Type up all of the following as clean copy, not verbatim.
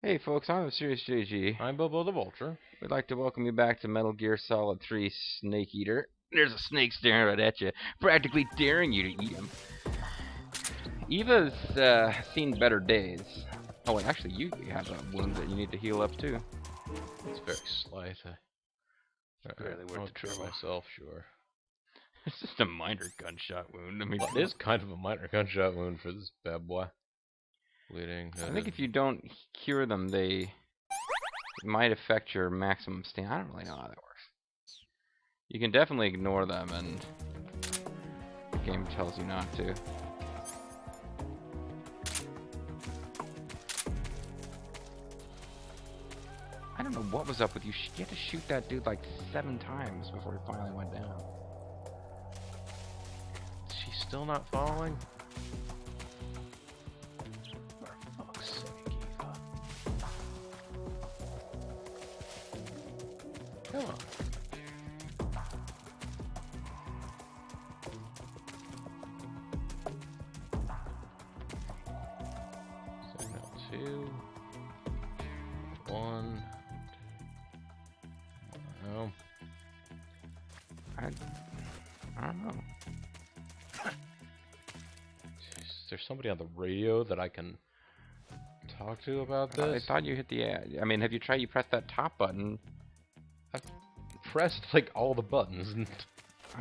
Hey folks, I'm Serious JG. I'm Bobo the Vulture. We'd like to welcome you back to Metal Gear Solid 3 Snake Eater. There's a snake staring right at you, practically daring you to eat him. Eva's seen better days. Oh, and actually you have a wound that you need to heal up too. It's very slight. Barely worth I'll the cure trouble. myself, sure. It's just a minor gunshot wound. I mean, Well, it is kind of a minor gunshot wound for this bad boy. Bleeding. I think if you don't cure them, it might affect your maximum stamina. I don't really know how that works. You can definitely ignore them, and the game tells you not to. I don't know what was up with you. You had to shoot that dude like 7 times before he finally went down. She's still not following? For fuck's sake, Eva. Come on. Signal 2. 1. No. I don't know. Is there somebody on the radio that I can talk to about I this? thought you hit the ad. I mean, have you tried? You press that top button. I've pressed like all the buttons.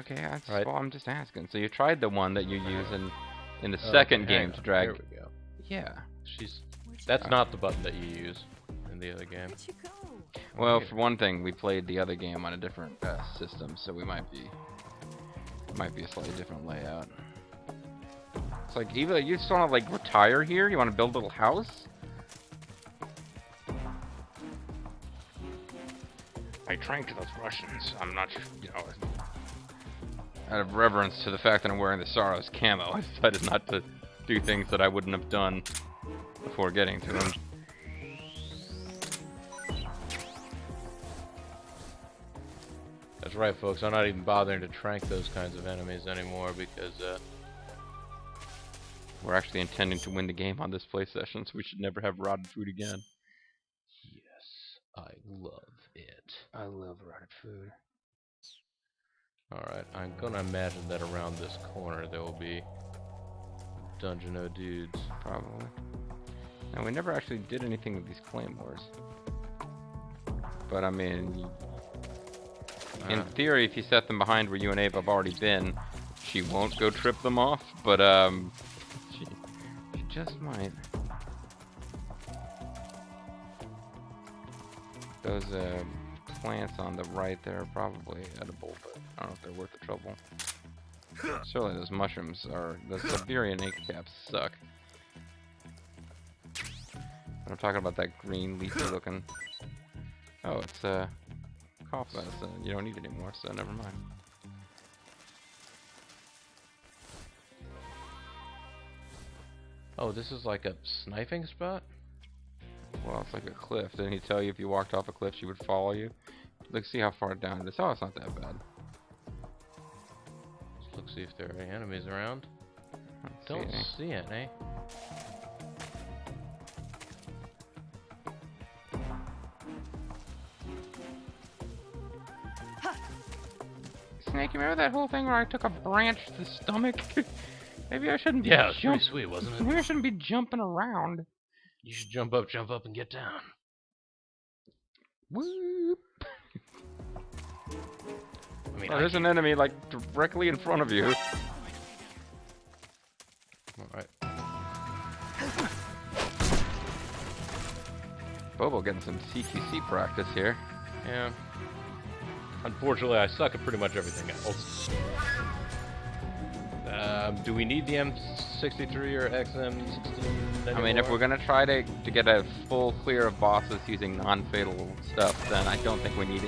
Okay, that's Right. well. I'm just asking. So you tried the one that you use in the second Okay, hang game to on. drag. There we go. Yeah. That's not the button that you use in the other game. Where'd you go? Well, for one thing, we played the other game on a different system, so we might be a slightly different layout. It's like, Eva, you just want to like retire here? You want to build a little house? I tranked those Russians. I'm not, out of reverence to the fact that I'm wearing the Saros camo, I decided not to do things that I wouldn't have done before getting to them. That's right, folks. I'm not even bothering to trank those kinds of enemies anymore because, We're actually intending to win the game on this play session, so we should never have rotted food again. yes, I love it. I love rotted food. Alright, I'm gonna imagine that around this corner there will be Dungeon O' Dudes. Probably. And we never actually did anything with these claymores. But I mean, in theory, if you set them behind where you and Abe have already been, she won't go trip them off. But she just might. Those plants on the right there are probably edible, but I don't know if they're worth the trouble. Certainly, those mushrooms are. The Siberian ink caps suck. I'm talking about that green leafy looking. Oh, it's cough medicine. You don't need it anymore, so never mind. Oh, this is like a sniping spot? Well, it's like a cliff. Didn't he tell you if you walked off a cliff, she would follow you? Let's see how far down it is. Oh, it's not that bad. Let's look, see if there are any enemies around. Don't Don't see any. Snake, you remember that whole thing where I took a branch to the stomach? Maybe I shouldn't be Yeah, it was pretty sweet, wasn't it? Maybe I shouldn't be jumping around. You should jump up, and get down. Whoop. I mean, Oh, there's an enemy like directly in front of you. Alright. Bobo getting some CQC practice here. Yeah. Unfortunately, I suck at pretty much everything else. Do we need the M63 or XM16 anymore? I mean, if we're gonna try to get a full clear of bosses using non-fatal stuff, then I don't think we need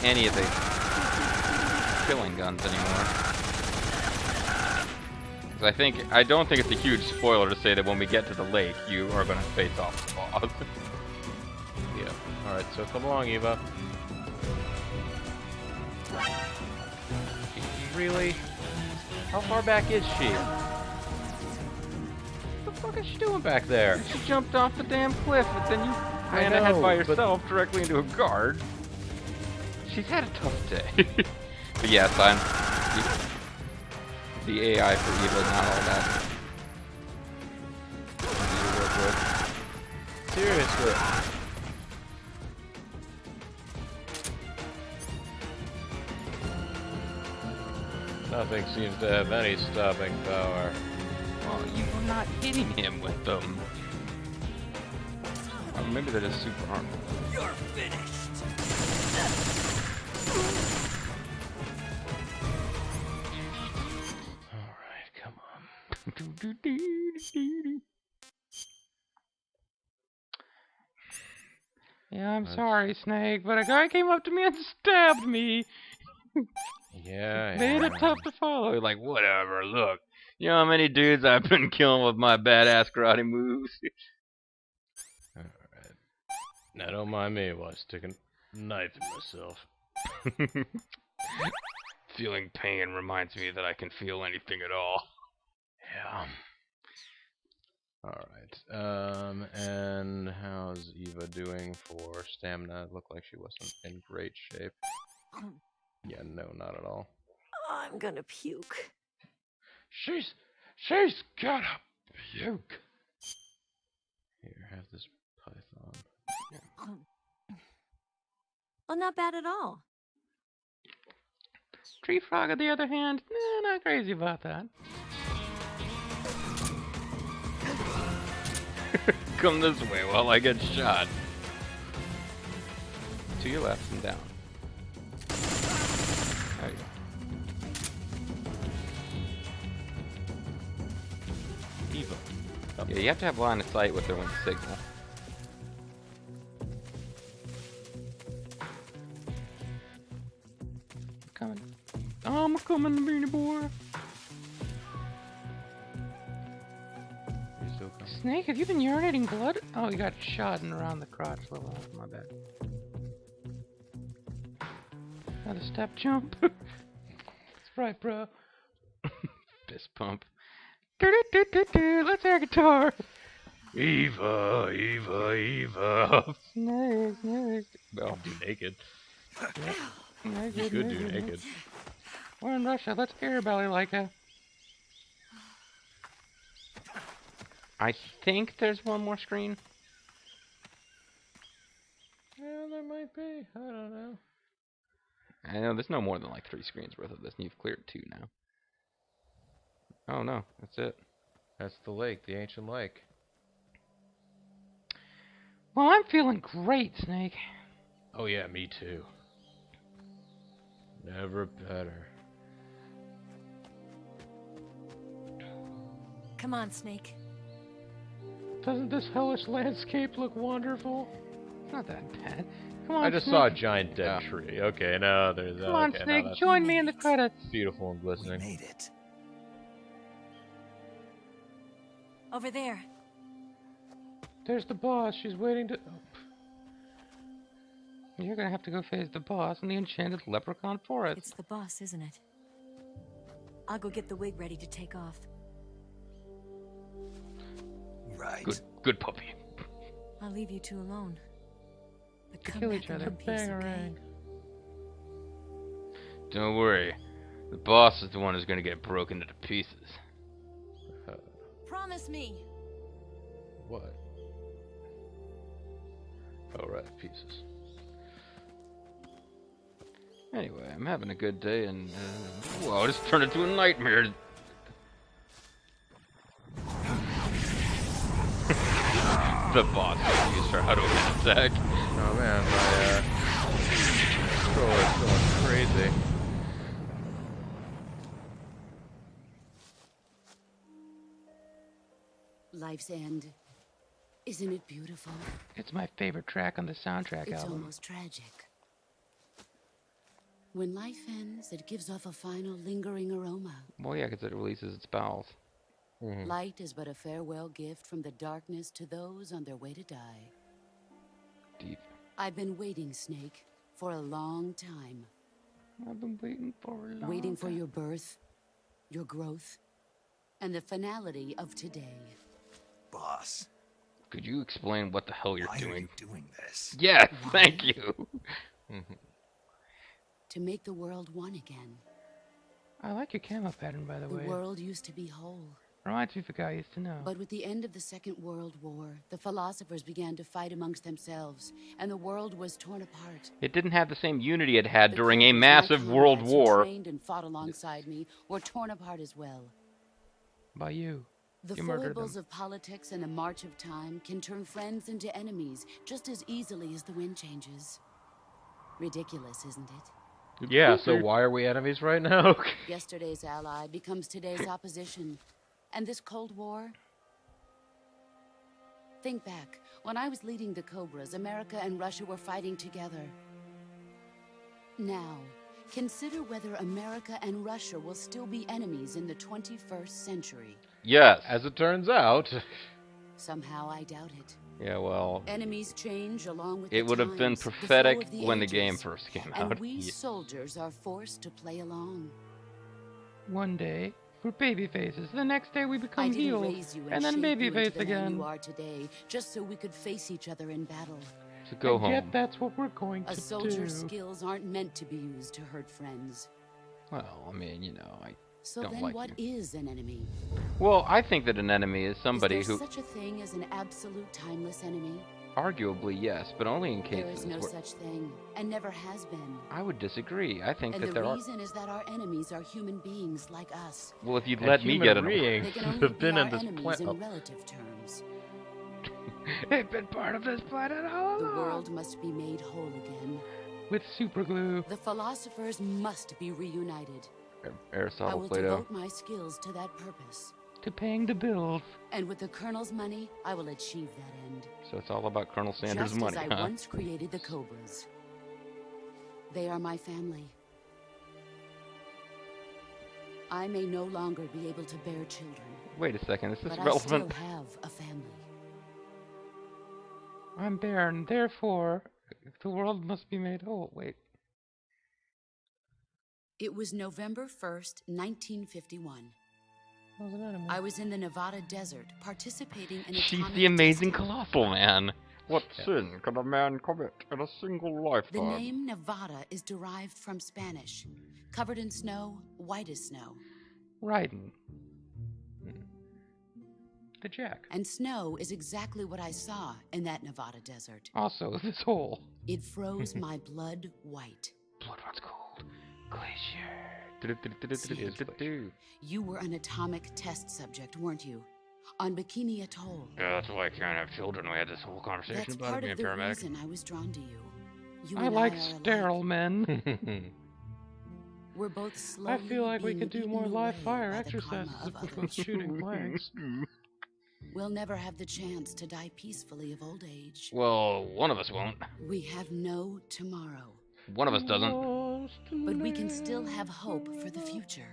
any of the killing guns anymore. 'Cause I don't think it's a huge spoiler to say that when we get to the lake, you are gonna face off the boss. Yeah. Alright, so come along, Eva. Really? How far back is she? What the fuck is she doing back there? She jumped off the damn cliff, but then you ran ahead by know, but- herself directly into a guard. She's had a tough day. But yeah, son, the AI for evil, not all that. Seriously. Nothing seems to have any stopping power. Well, you were not hitting him with them. Or maybe that is super harmful. You're finished. Alright, come on. Yeah, I'm That's- sorry, Snake, but a guy came up to me and stabbed me. Yeah, Made it yeah. tough to follow. Like, whatever, look. You know how many dudes I've been killing with my badass karate moves? Alright. Now don't mind me while I stick a knife in myself. Feeling pain reminds me that I can feel anything at all. Yeah. Alright. And how's Eva doing for stamina? It looked like she wasn't in great shape. Yeah, no, not at all. I'm gonna puke. She's gotta puke. Here, have this python. Well, not bad at all. Tree Frog, on the other hand, not crazy about that. Come this way while I get shot. To your left and down. There you go. Eva. Yeah, you have to have line of sight with her when you signal. Coming. I'm coming, Beanie Boy. You still coming? Snake, have you been urinating blood? Oh, you got shot and around the crotch level. My bad. Got a step jump. That's right, bro. Fist pump. Let's air guitar. Eva, Eva, Eva. Snake, snake. Oh, Do naked. naked, You could do naked. We're in Russia. Let's air belly like a. I think there's one more screen. Yeah, there might be. I don't know. I know there's no more than like 3 screens worth of this, and you've cleared 2 now. Oh no, that's it. That's the lake, the ancient lake. Well, I'm feeling great, Snake. Oh yeah, me too. Never better. Come on, Snake. Doesn't this hellish landscape look wonderful? It's not that bad. Come on, I just Snake. saw a giant dead tree. Okay, no, there's that. Come on, Okay, Snake. no, that's Join me in the credits. beautiful and We glistening. made it. Over there. There's the boss. She's waiting to. Oh. You're gonna have to go face the boss in the enchanted leprechaun forest. It's the boss, isn't it? I'll go get the wig ready to take off. Right. Good puppy. I'll leave you two alone. But To come kill back each in other. one piece, okay? Bangarang. Don't worry. The boss is the one who's gonna get broken into pieces. Promise me. What? Oh, right, pieces. Anyway, I'm having a good day, and whoa, this turned into a nightmare. The boss is used for how to attack. Oh man, my controller's going crazy. Life's End. Isn't it beautiful? It's my favorite track on the soundtrack It's album. almost tragic. When life ends, it gives off a final lingering aroma. Well, yeah, because it releases its bowels. Light is but a farewell gift from the darkness to those on their way to die. Deep. I've been waiting, Snake, for a long time. I've been waiting for a long Waiting for time. your birth, your growth, and the finality of today. Boss. Could you explain what the hell you're Why doing? are you doing this? Yes, Why? thank you. To make the world one again. I like your camo pattern, by the The way. world used to be whole. Reminds me of a guy I used to know. But with the end of the Second World War, the philosophers began to fight amongst themselves, and the world was torn apart. It didn't have the same unity it had The during a Cobras, my massive world comrades who war. trained and fought alongside me were torn apart as well. By you. The You murdered foibles them. of politics and the march of time can turn friends into enemies just as easily as the wind changes. Ridiculous, isn't it? Yeah, so why are we enemies right now? Yesterday's ally becomes today's opposition. And this Cold War? Think back. When I was leading the Cobras, America and Russia were fighting together. Now, consider whether America and Russia will still be enemies in the 21st century. Yes. As it turns out. Somehow I doubt it. Yeah, well, Enemies change along with it the would have been times, the flow prophetic of the when the ages, game first came and out. we soldiers are forced to play along. One day, we're baby faces. The next day, we I become didn't healed. raise you And then shape baby you into face the man again. you are today, just so we could face each other in battle. To go and home. yet that's what we're going A to soldier's do. skills aren't meant to be used to hurt friends. Well, I mean, you know, I So don't then like what you. is an enemy? Well, I think that an enemy is somebody is there who, such a thing as an absolute timeless enemy? arguably, yes, but only in There cases is no where such thing, and never has been. I would disagree. I think And that the there are. reason is that our enemies are human beings like us. Well, if you'd And let me human get it, beings They can only have be been our in this enemies planet. in relative terms. they've been part of this planet all The along. world must be made whole again. With super glue. The philosophers must be reunited. I Aristotle, will Plato. devote my skills to that purpose. To paying the bills. And with the Colonel's money, I will achieve that end. So it's all about Colonel Sanders' Just money, as I huh? once created the Cobras. They are my family. I may no longer be able to bear children, Wait a second, is this but I relevant? still have a family. I'm barren, therefore, the world must be made whole. Wait. It was November 1st, 1951. That was an enemy. I was in the Nevada desert participating in She's atomic the amazing testing. Colossal Man. What sin could a man commit in a single The lifetime? name Nevada is derived from Spanish. Covered in snow, white as snow. Raiden. The Jack. And snow is exactly what I saw in that Nevada desert. Also, this hole. It froze my blood white. Blood runs cold. Glacier. You were an atomic test subject, weren't you? On Bikini Atoll. Yeah, that's why I can't have children. We had this whole conversation That's about part being of a the paramedic. reason I was drawn to you. You I and like are alike. sterile men. We're both slowly I feel like we being could do eaten more live away fire by the karma exercises of if we were others. shooting blanks. We'll never have the chance to die peacefully of old age. Well, one of us won't. We have no tomorrow. One of us doesn't. But we can still have hope for the future.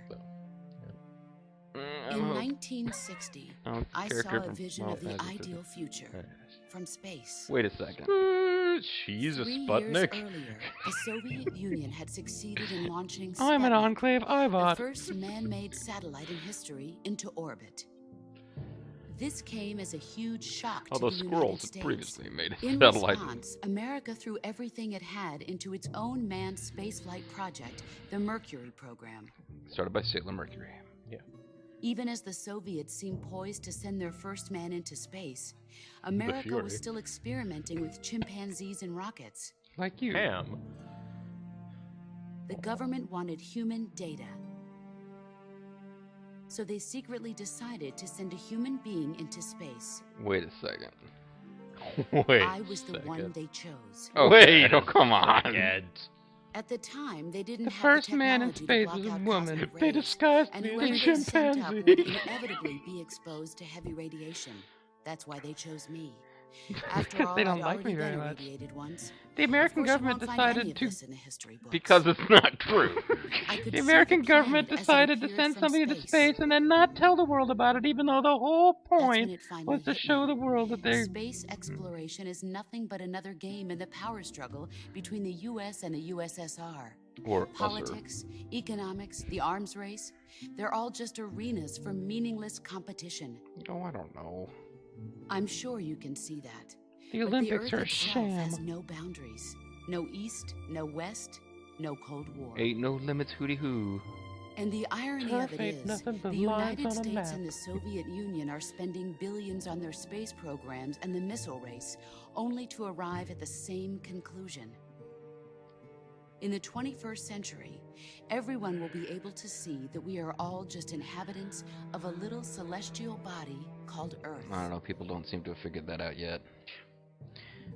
I In hope. 1960, Oh, I character saw a from vision Final of the Fantasy ideal future from space. Wait a second. She's a 3 years Sputnik. earlier, the Soviet Union had succeeded in launching I'm an Sputnik, Enclave the Ibot. first man-made satellite in history, into orbit. This came as a huge shock Although to the squirrels United had States. previously made In satellite. response, America threw everything it had into its own manned spaceflight project, the Mercury program. Started by Sailor Mercury. Even as the Soviets seemed poised to send their first man into space, America Fury. was still experimenting with chimpanzees and rockets. Like you. Ham. The government wanted human data. So they secretly decided to send a human being into space. Wait a second. Wait. I was the one second. they chose. Oh, Wait wait, oh, come on. Second. At the time, they didn't The have first the man in technology to space block was a out woman. cosmic They rays, disguised and me whoever as they sent up would chimpanzee. inevitably be exposed to heavy radiation. That's why they chose me. After Because all, they don't I'd like me already very been much. irradiated once. The American Of course, you government won't find any decided of to. this in the history books. Because it's not true. I could The see American planet government as it decided to appeared send from somebody to space. space and then not tell the world about it, even though the whole That's when point it finally was to hit show me. the world that they. Space exploration is nothing but another game in the power struggle between the U.S. and the USSR. Or Politics, economics, the arms race, they're all just arenas for meaningless competition. Oh, I don't know. I'm sure you can see that. The But Olympics the are Earth a itself sham. has no boundaries. No east, no west, no Cold War. Ain't no limits, hooty hoo. And the irony Turf of it ain't is, nothing but the lines United on a States map. and the Soviet Union are spending billions on their space programs and the missile race, only to arrive at the same conclusion. In the 21st century, everyone will be able to see that we are all just inhabitants of a little celestial body called Earth. I don't know, people don't seem to have figured that out yet.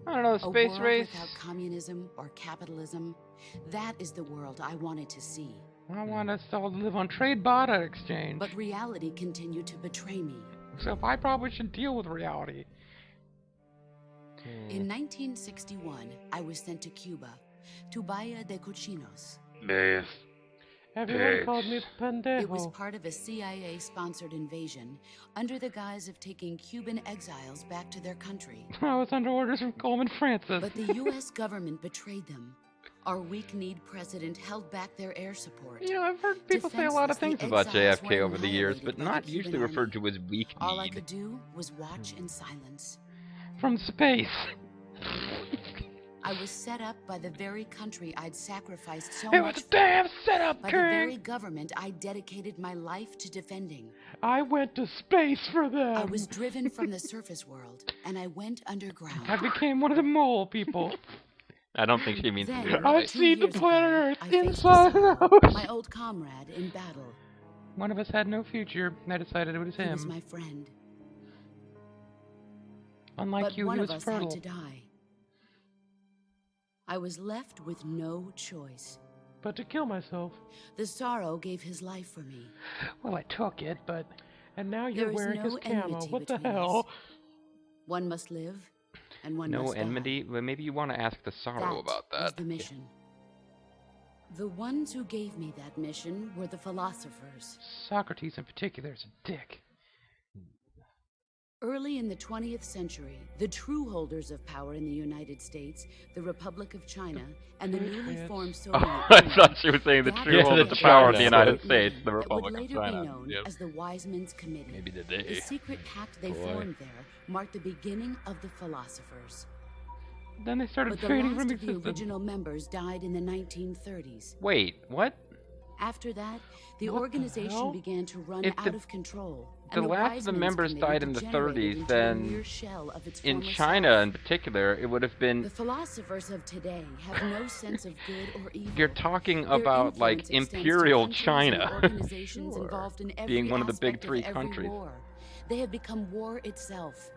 I don't know, A space world race. without communism or capitalism, that is the world I wanted to see. I want us all to live on trade barter exchange. But reality continued to betray me. So I probably should deal with reality. In 1961, I was sent to Cuba, to Bahia de Cochinos. Everyone Pigs. called me pendejo. It was part of a CIA-sponsored invasion under the guise of taking Cuban exiles back to their country. I was under orders from Coleman Francis. But the U.S. government betrayed them. Our weak-kneed president held back their air support. You know, I've heard people say a lot of things about Defenseless, the JFK over the exiles years, were but annihilated not by the usually Cuban referred to as weak All I need. could do was watch in silence. From space. I was set up by the very country I'd sacrificed so It much was a for, damn setup, by the very King! government I dedicated my life to defending. I went to space for them. I was driven from the surface world, and I went underground. I became one of the mole people. I don't think she means Then, literally. I've seen the 2 years planet ago, Earth I faced inside and Sorrow, out. my old comrade in battle. One of us had no future. I decided it was He was him. my friend. Unlike But you, one he of was us fertile. had to die. I was left with no choice. But to kill myself. The Sorrow gave his life for me. Well, I took it, but... And now you're There is wearing his no camo. enmity What the between hell? us. One must live, and one No must enmity? die. Well, maybe you want to ask the Sorrow about was that. the mission. The ones who gave me that mission were the philosophers. Socrates in particular is a dick. Early in the 20th century, the true holders of power in the United States, the Republic of China, and the newly Patriots. formed Soviet Oh, I Union thought she was saying the gathered true Yeah, hold the of the together power of China. the to United create a States, meeting the that Republic would of later China. be known Yep. as the Wise Men's Committee. Maybe the The day. secret pact they Boy. formed there marked the beginning of the philosophers. Then they started But the fading last from of the existence. original members died in the 1930s. Wait, what? After that, the What the organization hell? began to run If out the- of control. the and last Wise of the Men's members Committee died in the degenerated 30s, into a then mere shell of its In former China, self. in particular, it would have been... The philosophers of today have no sense of good or evil. You're talking Their about, like, influence extends to Imperial countries and China. organizations Sure. involved in every Being one of the big aspect of three every countries. war. They have become war itself.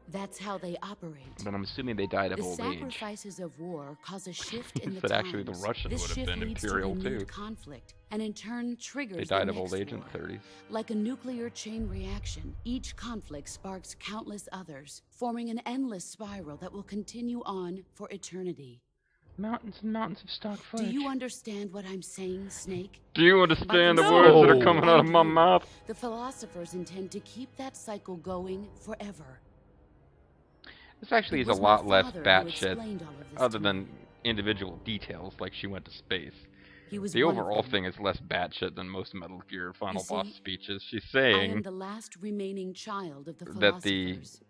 That's how they operate. But I'm assuming they died of The old age. sacrifices of war cause a shift in the But times. actually the Russian This would have shift been leads imperial, to renewed too. conflict, and in turn triggers They the died of next old age in war. the 30s. Like a nuclear chain reaction, each conflict sparks countless others, forming an endless spiral that will continue on for eternity. Mountains and mountains of stock Do footage. you understand what I'm saying, Snake? Do you understand the By words that are No. coming out of my And you, mouth? The philosophers intend to keep that cycle going forever. This actually It is a was my lot less father who batshit, explained all of this other to than me. individual details, like she went to space. He was The one of overall them. thing is less batshit than most Metal Gear final boss see, speeches. She's I am saying the last remaining child of the that the philosophers.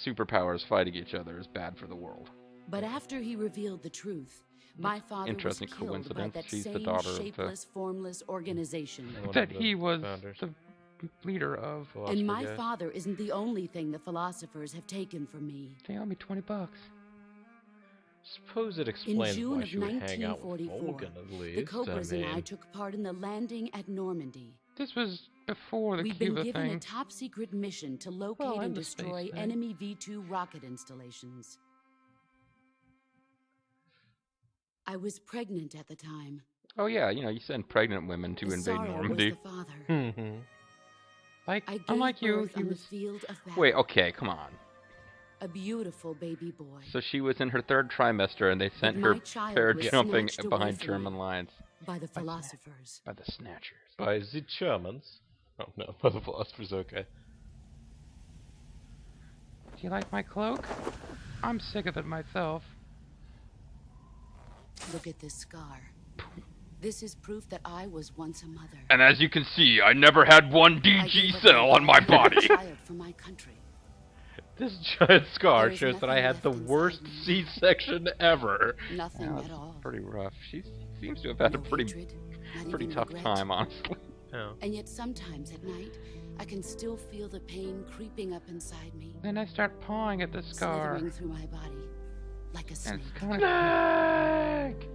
superpowers fighting each other is bad for the world. But after he revealed the truth, my father Interesting was killed by coincidence. that She's the same daughter of the- shapeless, formless organization. One That of the he was founders. the leader of. And Philosopher my guy. father isn't the only thing the philosophers have taken from me. They owe me $20. Suppose it explains June why of she would hang out with 1944, Vulcan at least. The Cobras and I mean, took part in the landing at Normandy. This was before the We'd been Cuba given a thing. top secret mission to locate Well, and and the space destroy thing. enemy V-2 rocket installations. I was pregnant at the time. Oh yeah, you know, you send pregnant women to The invade Sorrow Normandy. was the father. mhm. Like, I gave unlike you, birth he on was. the field of battle. Wait, okay, come on. A beautiful baby boy. So she was in her third trimester, and they sent her my child was parajumping snatched away behind from German me. lines By the philosophers. by the Snatchers. By the Germans. Oh no, by the philosophers, okay. Do you like my cloak? I'm sick of it myself. Look at this scar. This is proof that I was once a mother. And as you can see, I never had one I DG gave up cell on my life body. as a child for my country. This giant scar There is shows that I nothing had the left inside worst me. C-section ever. Nothing Yeah, at it's all. pretty rough. She seems to have had No a pretty hatred, not pretty even tough regret. time, honestly. Oh. And yet sometimes at night, I can still feel the pain creeping up inside me, Then I start pawing at the scar. slithering through my body like a And snake. it's kind of...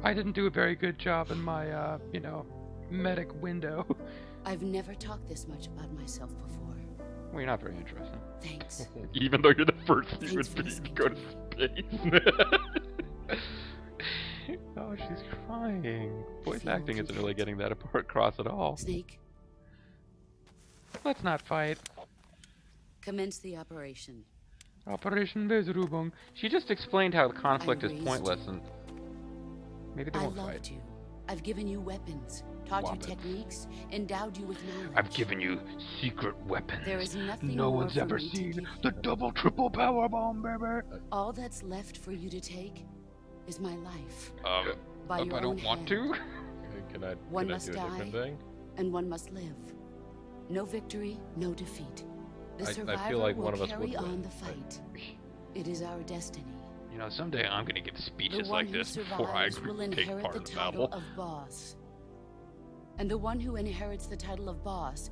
I didn't do a very good job in my, medic window. I've never talked this much about myself before. Well, you're not very interesting. Thanks. Even though you're the first human Thanks for being to listening go to to space. Oh, she's crying. Voice feel acting isn't really content. getting that across at all. Snake, Let's not fight. commence the operation. Operation Beserubung. She just explained how the conflict is raised pointless, and maybe they I won't loved fight. you. I've given you weapons, taught Weapons. you techniques, endowed you with knowledge. I've given you secret weapons. There is nothing no more one's for ever me to seen give the you. double, triple power bomb, baby. All that's left for you to take is my life. By If your I don't own want hand. to. Can I, One can I must do a different die. thing? And one must live. No victory, no defeat. The I survivor feel like will one of us carry would on win, the but- fight. It is our destiny. You know, someday I'm gonna give The speeches one like who this before I survives will take inherit part the in the title battle. of boss. And the one who inherits the title of boss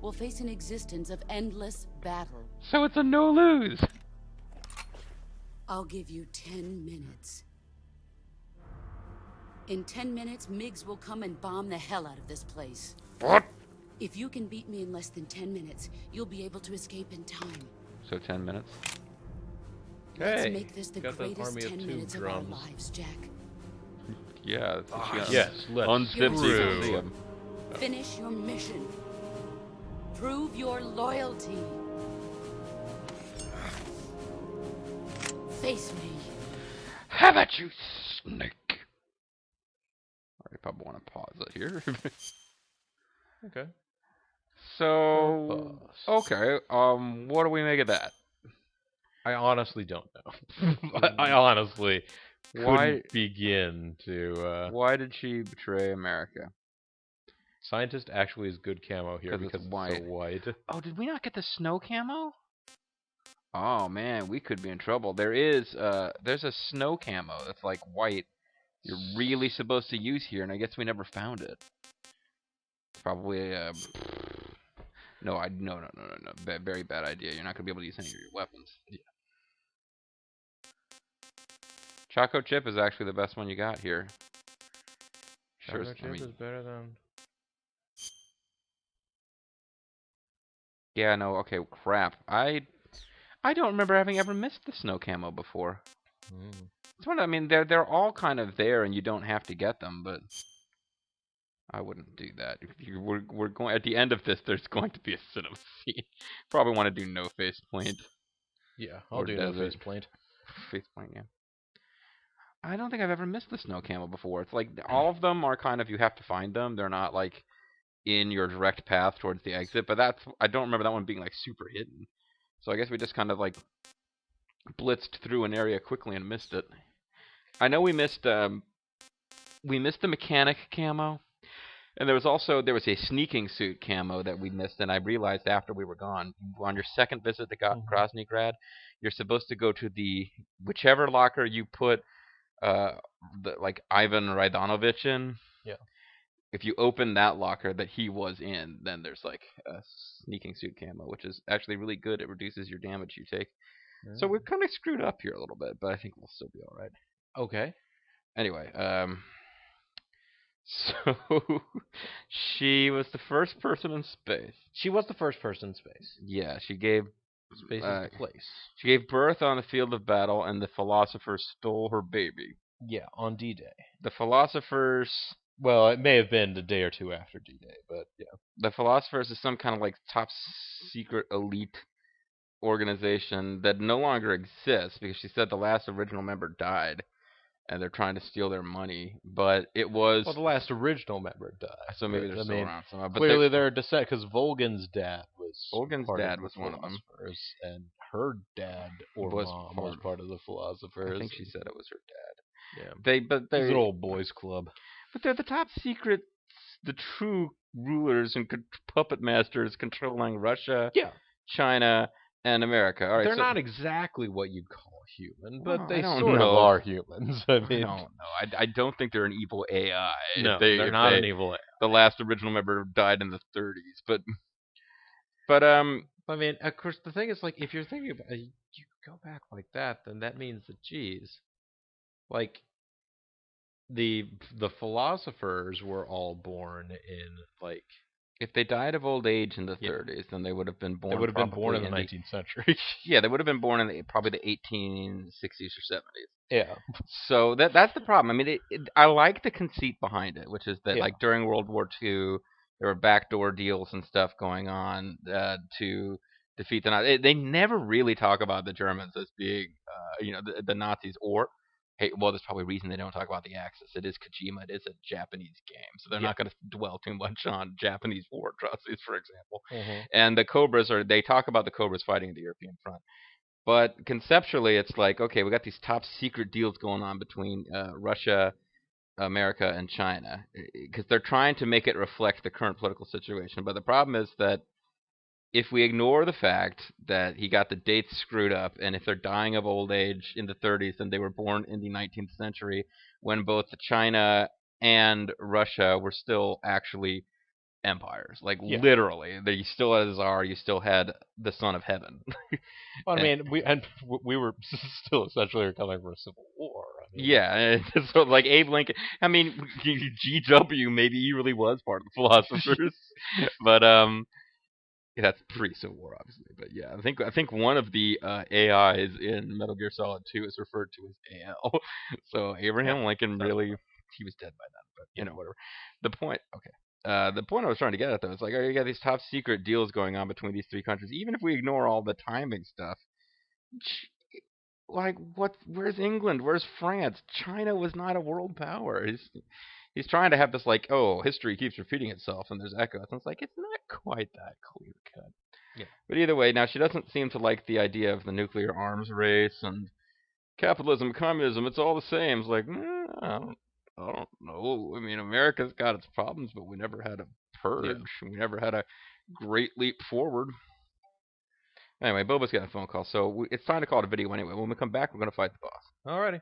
will face an existence of endless battle. So it's a no-lose. I'll give you 10 minutes. In 10 minutes, Miggs will come and bomb the hell out of this place. What? If you can beat me in less than 10 minutes, you'll be able to escape in time. So 10 minutes. Let's Hey, make this the got the greatest army of 10 two minutes drums. of our lives, Jack. Yeah. Yes, let's Unzip screw. these. Finish your mission. Prove your loyalty. Face me. Have at you, snake. Alright, probably want to pause it here. Okay. So, okay. What do we make of that? I honestly don't know. I honestly Why- couldn't begin to. Why did she betray America? Scientist actually is good camo here 'Cause it's because it's white. so white. Oh, did we not get the snow camo? Oh man, we could be in trouble. There's a snow camo that's like white. You're really supposed to use here, and I guess we never found it. Probably no, no. Very bad idea. You're not gonna be able to use any of your weapons. Yeah. Choco chip is actually the best one you got here. Sure, Chocolate chip is better than. yeah, no, okay, crap. I don't remember having ever missed the snow camo before. It's one. I mean, they're all kind of there, and you don't have to get them, but I wouldn't do that. We're going at the end of this. There's going to be a cinema scene. Probably want to do no face paint. Yeah, I'll Or do no desert. face paint. Face paint, yeah. I don't think I've ever missed the snow camo before. It's like all of them are kind of you have to find them. They're not like in your direct path towards the exit. But I don't remember that one being like super hidden. So I guess we just kind of like blitzed through an area quickly and missed it. I know we missed the mechanic camo, and there was a sneaking suit camo that we missed, and I realized after we were gone. On your second visit to Krasnygrad, you're supposed to go to the whichever locker you put like Ivan Raidanovich in. Yeah. If you open that locker that he was in, then there's like a sneaking suit camo, which is actually really good. It reduces your damage you take. So we've kind of screwed up here a little bit, but I think we'll still be all right. Okay. Anyway, so she was the first person in space. She was the first person in space. Yeah, she gave Space is the place. she gave birth on the field of battle, and the philosophers stole her baby. Yeah, on D-Day. The philosophers Well, it may have been a day or two after D-Day, but yeah. The Philosophers is some kind of like top secret elite organization that no longer exists because she said the last original member died and they're trying to steal their money. But it was Well, the last original member died. so maybe but, they're I still mean, around somehow. But clearly they're descent because Volgan's dad was Volgan's part dad of was the one of them. Philosophers, and her dad or Was mom part- was part of the Philosophers. I think she said it was her dad. Yeah. But It's they're an old boys club. But they're the top secret, the true rulers and puppet masters controlling Russia, Yeah. China, and America. All right, They're so not exactly what you'd call human, but well, I they don't sort of know. are humans. I I mean, don't know. I don't think they're an evil AI. no, If they're not they, an evil AI. The last original member died in the 30s, but I mean, of course, the thing is, like, if you're thinking about you go back like that, then that means that, geez, like the philosophers were all born in like if they died of old age in the Yeah. 30s, then they would have been born. they would have been born in the probably 19th century. Yeah, they would have been born in probably the 1860s or 70s. Yeah. So that's the problem. I mean, I like the conceit behind it, which is that Yeah. like during World War II, there were backdoor deals and stuff going on to defeat the Nazis. They never really talk about the Germans as being, the Nazis. Or, hey, well, there's probably a reason they don't talk about the Axis. It is Kojima. It is a Japanese game, so they're Yeah. not going to dwell too much on Japanese war atrocities, for example. Mhm. And the Cobras they talk about the Cobras fighting the European front. But conceptually, it's like, okay, we got these top secret deals going on between Russia, America, and China, because they're trying to make it reflect the current political situation. But the problem is that if we ignore the fact that he got the dates screwed up, and if they're dying of old age in the 30s, then they were born in the 19th century when both China and Russia were still actually empires. Like, Yeah. literally, you still had a czar, you still had the son of heaven. Well, I mean, we were still essentially recovering from a civil war. I mean, Yeah, so like Abe Lincoln. I mean, GW, maybe he really was part of the philosophers, but yeah, that's pre-Civil War, obviously. But yeah, I think one of the AIs in Metal Gear Solid 2 is referred to as AL. So Abraham Lincoln really, he was dead by then. But whatever. The point I was trying to get at though is like, oh, you got these top secret deals going on between these three countries. Even if we ignore all the timing stuff, like where's England, where's France? China was not a world power. He's trying to have this like, oh, history keeps repeating itself and there's echoes, and it's like, it's not quite that clear cut. Yeah. But either way, now she doesn't seem to like the idea of the nuclear arms race and capitalism, communism. It's all the same. It's like, I don't know. I mean, America's got its problems, but we never had a purge. We never had a great leap forward. Anyway, Boba's got a phone call, so it's time to call it a video anyway. When we come back, we're going to fight the boss. Alrighty.